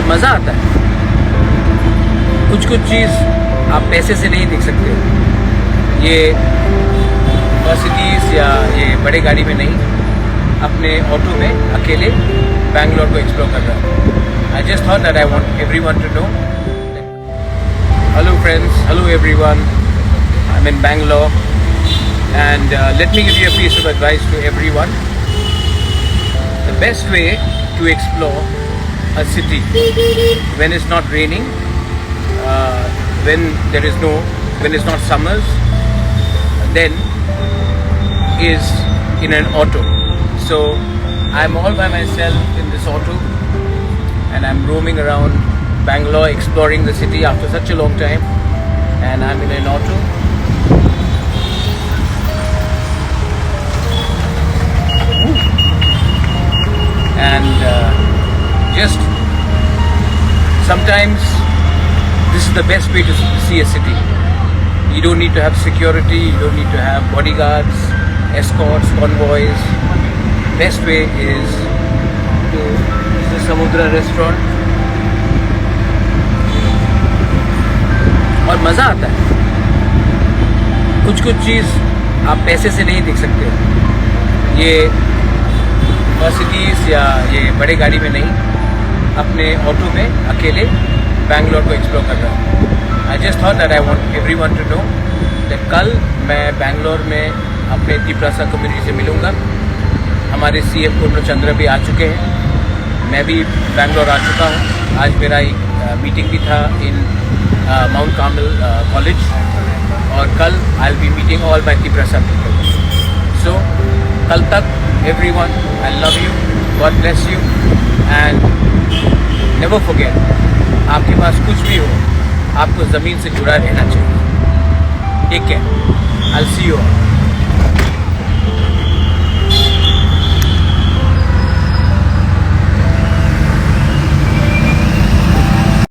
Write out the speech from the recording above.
मज़ा आता है। कुछ कुछ चीज़ आप पैसे से नहीं देख सकते। ये मर्सिडीज़ या ये बड़े गाड़ी में नहीं, अपने ऑटो में अकेले बैंगलोर को एक्सप्लोर कर रहा हूँ। I just thought that I want everyone to know. Hello friends, hello everyone, I am in Bangalore and let me give you a piece of advice to everyone. The best way to explore a city when it's not raining, when it's not summers, then is in an auto. So I'm all by myself in this auto and I'm roaming around Bangalore exploring the city after such a long time, and I'm in an auto. And just sometimes this is the best way to see a city. You don't need to have security, you don't need to have bodyguards, escorts, convoys. Best way is to the Samudra restaurant. और मज़ा आता है। कुछ कुछ चीज़ आप पैसे से नहीं देख सकते। ये मर्सिडीज़ या ये बड़े गाड़ी में नहीं, अपने ऑटो में अकेले बैंगलोर को एक्सप्लोर कर रहा हूँ। I just thought that I want everyone to know that कल मैं बैंगलोर में अपने तिपरासा कम्युनिटी से मिलूँगा। हमारे CM पूर्ण चंद्र भी आ चुके हैं, मैं भी बैंगलोर आ चुका हूँ। आज मेरा एक मीटिंग भी था इन माउंट कार्मेल कॉलेज, और कल I will be meeting all my Tiprasa people. So कल तक everyone, I love you, God bless you, and never forget, आपके पास कुछ भी हो, आपको ज़मीन से जुड़ा रहना चाहिए। Take care, I'll see you all.